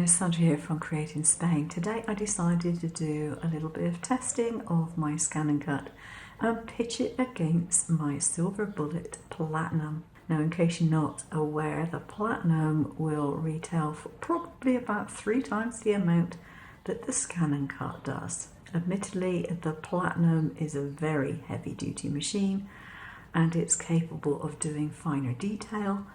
guys, Sandra here from CREATEINSPAIN. Today I decided to do a little bit of testing of my ScanCut and pitch it against my Silver Bullet Platinum. Now, in case you're not aware, the Platinum will retail for probably about 3 times the amount that the ScanCut does. Admittedly, the Platinum is a very heavy-duty machine and it's capable of doing finer detail,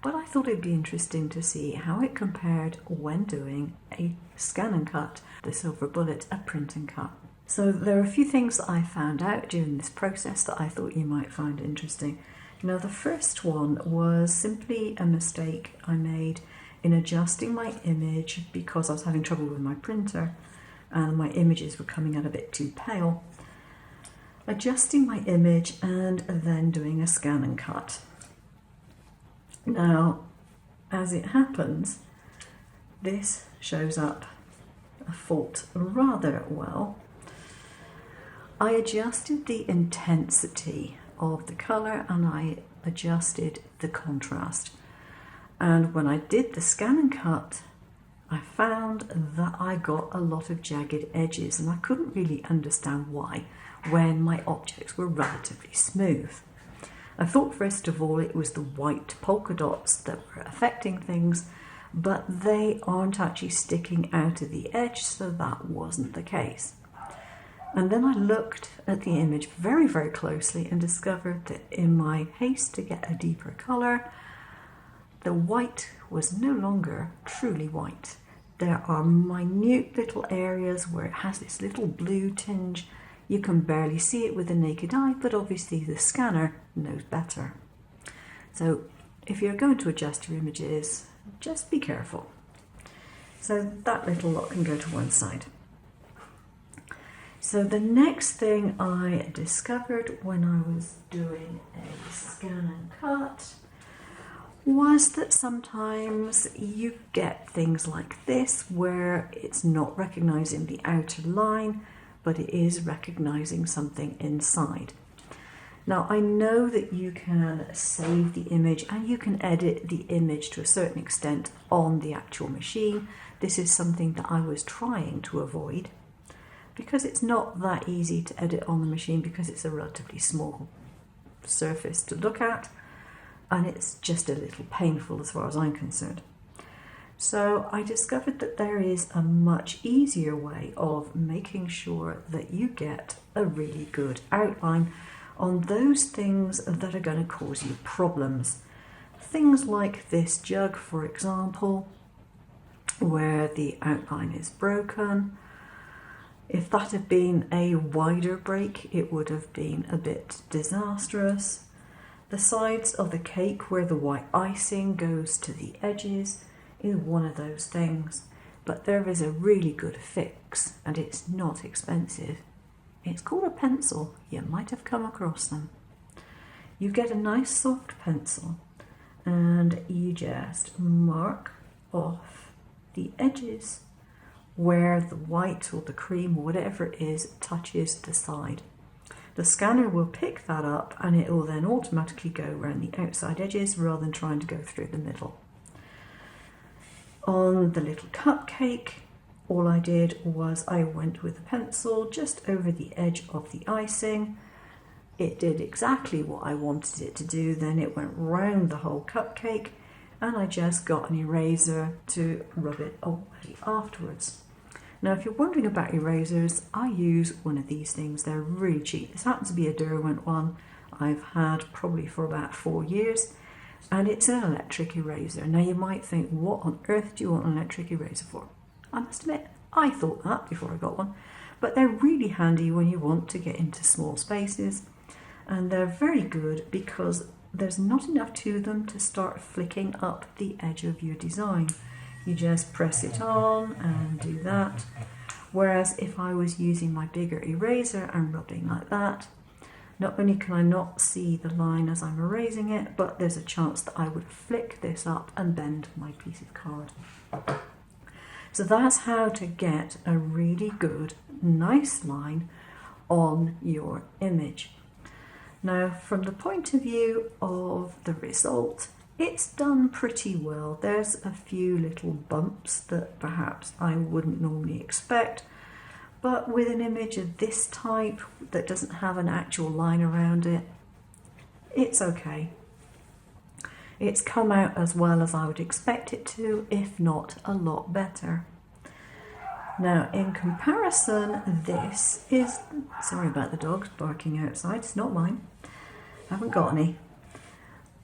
but I thought it'd be interesting to see how it compared when doing a ScanCut, the Silver Bullet, a print and cut. So there are a few things that I found out during this process that I thought you might find interesting. Now, the first one was simply a mistake I made in adjusting my image because I was having trouble with my printer and my images were coming out a bit too pale. Adjusting my image and then doing a scan and cut. Now, as it happens, this shows up a fault rather well. I adjusted the intensity of the colour and I adjusted the contrast. And when I did the scan and cut, I found that I got a lot of jagged edges and I couldn't really understand why when my objects were relatively smooth. I thought first of all it was the white polka dots that were affecting things, but they aren't actually sticking out of the edge, so that wasn't the case. And then I looked at the image very, very closely and discovered that in my haste to get a deeper colour, the white was no longer truly white. There are minute little areas where it has this little blue tinge. You can barely see it with the naked eye, but obviously the scanner knows better. So if you're going to adjust your images, just be careful. So that little lot can go to one side. So the next thing I discovered when I was doing a scan and cut was that sometimes you get things like this where it's not recognizing the outer line, but it is recognizing something inside. Now, I know that you can save the image and you can edit the image to a certain extent on the actual machine. This is something that I was trying to avoid because it's not that easy to edit on the machine because it's a relatively small surface to look at and it's just a little painful as far as I'm concerned. So I discovered that there is a much easier way of making sure that you get a really good outline on those things that are going to cause you problems. Things like this jug, for example, where the outline is broken. If that had been a wider break, it would have been a bit disastrous. The sides of the cake where the white icing goes to the edges is one of those things, but there is a really good fix and it's not expensive. It's called a pencil. You might have come across them. You get a nice soft pencil and you just mark off the edges where the white or the cream or whatever it is touches the side. The scanner will pick that up and it will then automatically go around the outside edges rather than trying to go through the middle. On the little cupcake, all I did was I went with a pencil just over the edge of the icing. It did exactly what I wanted it to do, then it went round the whole cupcake and I just got an eraser to rub it away afterwards. Now, if you're wondering about erasers, I use one of these things. They're really cheap. This happens to be a Derwent one I've had probably for about 4 years. And it's an electric eraser. Now you might think, what on earth do you want an electric eraser for? I must admit, I thought that before I got one. But they're really handy when you want to get into small spaces. And they're very good because there's not enough to them to start flicking up the edge of your design. You just press it on and do that. Whereas if I was using my bigger eraser and rubbing like that, not only can I not see the line as I'm erasing it, but there's a chance that I would flick this up and bend my piece of card. So that's how to get a really good, nice line on your image. Now, from the point of view of the result, It's done pretty well. There's a few little bumps that perhaps I wouldn't normally expect, but with an image of this type that doesn't have an actual line around it, it's okay. It's come out as well as I would expect it to, if not a lot better. Now, in comparison, this is, sorry about the dogs barking outside, it's not mine, I haven't got any.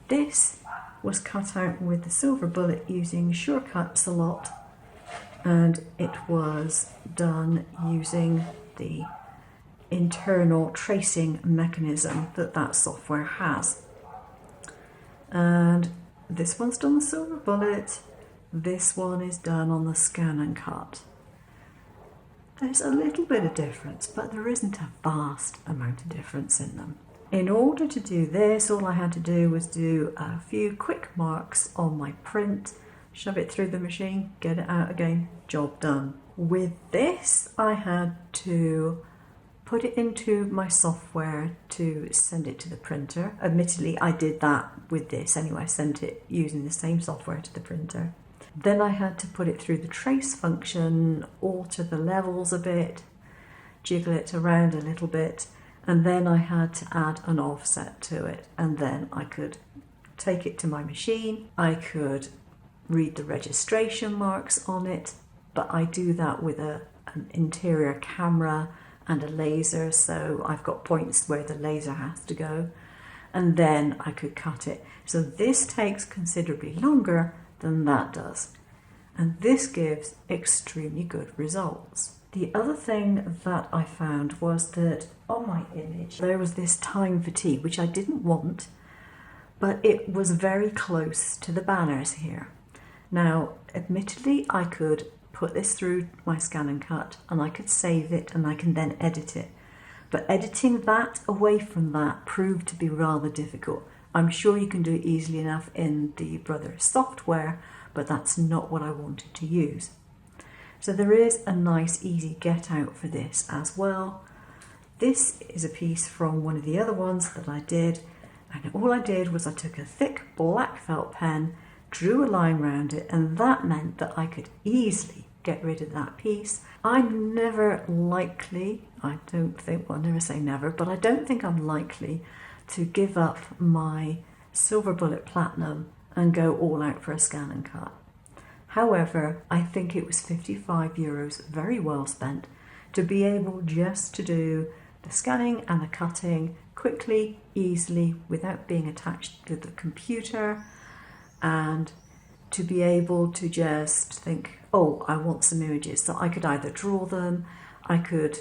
This was cut out with the silver bullet using ScanCut a lot, and it was done using the internal tracing mechanism that software has. And this one's done the silver bullet, this one is done on the ScanCut. There's a little bit of difference, but there isn't a vast amount of difference in them. In order to do this, all I had to do was do a few quick marks on my print, shove it through the machine, get it out again, job done. With this, I had to put it into my software to send it to the printer. Admittedly, I did that with this anyway, I sent it using the same software to the printer. Then I had to put it through the trace function, alter the levels a bit, jiggle it around a little bit, and then I had to add an offset to it, and then I could take it to my machine. I could read the registration marks on it, but I do that with an interior camera and a laser, so I've got points where the laser has to go, and then I could cut it. So this takes considerably longer than that does, and this gives extremely good results. The other thing that I found was that on my image there was this time fatigue, which I didn't want, but it was very close to the banners here. Now, admittedly, I could put this through my ScanCut and I could save it and I can then edit it, but editing that away from that proved to be rather difficult. I'm sure you can do it easily enough in the Brothers software, but that's not what I wanted to use. So there is a nice easy get out for this as well. This is a piece from one of the other ones that I did, and all I did was I took a thick black felt pen, drew a line around it, and that meant that I could easily get rid of that piece. I'm never likely, I don't think, well, I never say never, but I don't think I'm likely to give up my silver bullet platinum and go all out for a ScanCut. However, I think it was €55 very well spent to be able just to do the scanning and the cutting quickly, easily, without being attached to the computer, and to be able to just think, oh, I want some images. So I could either draw them, I could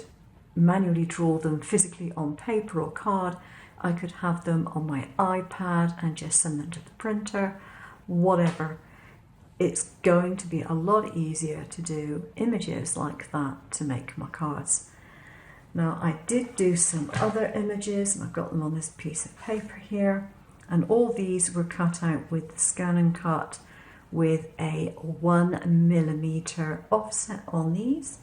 manually draw them physically on paper or card, I could have them on my iPad and just send them to the printer, whatever. It's going to be a lot easier to do images like that to make my cards. Now, I did do some other images, and I've got them on this piece of paper here, and all these were cut out with the ScanCut with a 1mm offset on these,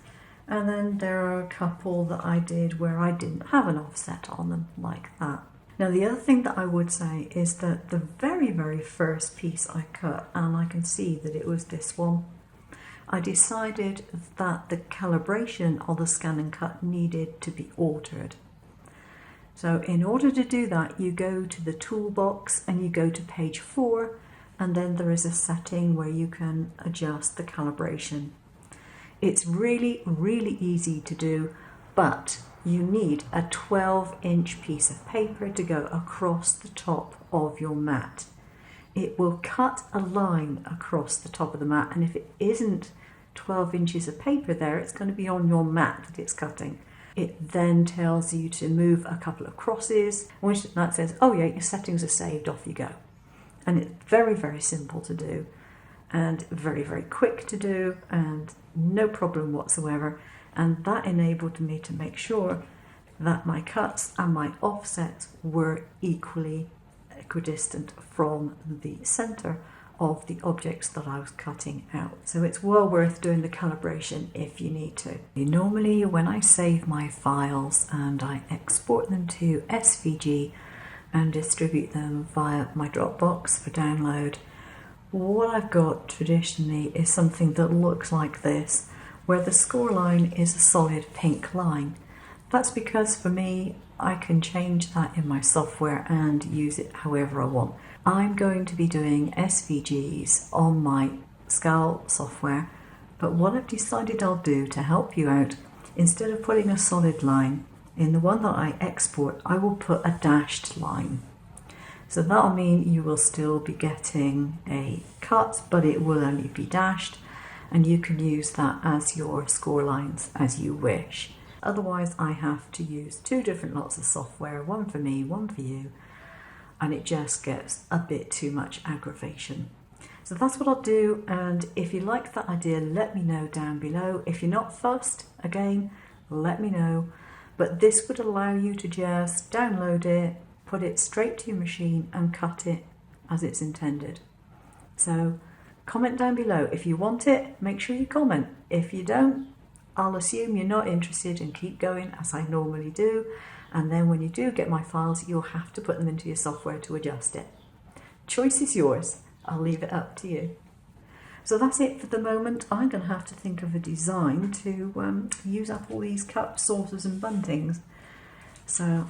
and then there are a couple that I did where I didn't have an offset on them like that. Now, the other thing that I would say is that the very, very first piece I cut, and I can see that it was this one, I decided that the calibration of the ScanCut needed to be altered. So in order to do that, you go to the toolbox and you go to page 4, and then there is a setting where you can adjust the calibration. It's really, really easy to do, but you need a 12-inch piece of paper to go across the top of your mat. It will cut a line across the top of the mat, and if it isn't 12 inches of paper there, it's going to be on your mat that it's cutting. It then tells you to move a couple of crosses, which that says, oh yeah, your settings are saved, off you go. And it's very, very simple to do, and very, very quick to do, and no problem whatsoever. And that enabled me to make sure that my cuts and my offsets were equally equidistant from the center of the objects that I was cutting out. So it's well worth doing the calibration if you need to. Normally, when I save my files and I export them to SVG, and distribute them via my Dropbox for download. What I've got traditionally is something that looks like this, where the score line is a solid pink line. That's because for me, I can change that in my software and use it however I want. I'm going to be doing SVGs on my Scal software, but what I've decided I'll do to help you out, instead of putting a solid line, in the one that I export, I will put a dashed line. So that'll mean you will still be getting a cut, but it will only be dashed, and you can use that as your score lines as you wish. Otherwise, I have to use two different lots of software, one for me, one for you, and it just gets a bit too much aggravation. So that's what I'll do, and if you like that idea, let me know down below. If you're not fussed, again, let me know. But this would allow you to just download it, put it straight to your machine and cut it as it's intended. So comment down below. If you want it, make sure you comment. If you don't, I'll assume you're not interested and keep going as I normally do. And then when you do get my files, you'll have to put them into your software to adjust it. Choice is yours. I'll leave it up to you. So that's it for the moment. I'm going to have to think of a design to use up all these cups, saucers and buntings. So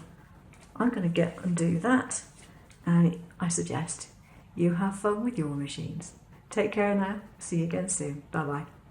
I'm going to get and do that. And I suggest you have fun with your machines. Take care now. See you again soon. Bye bye.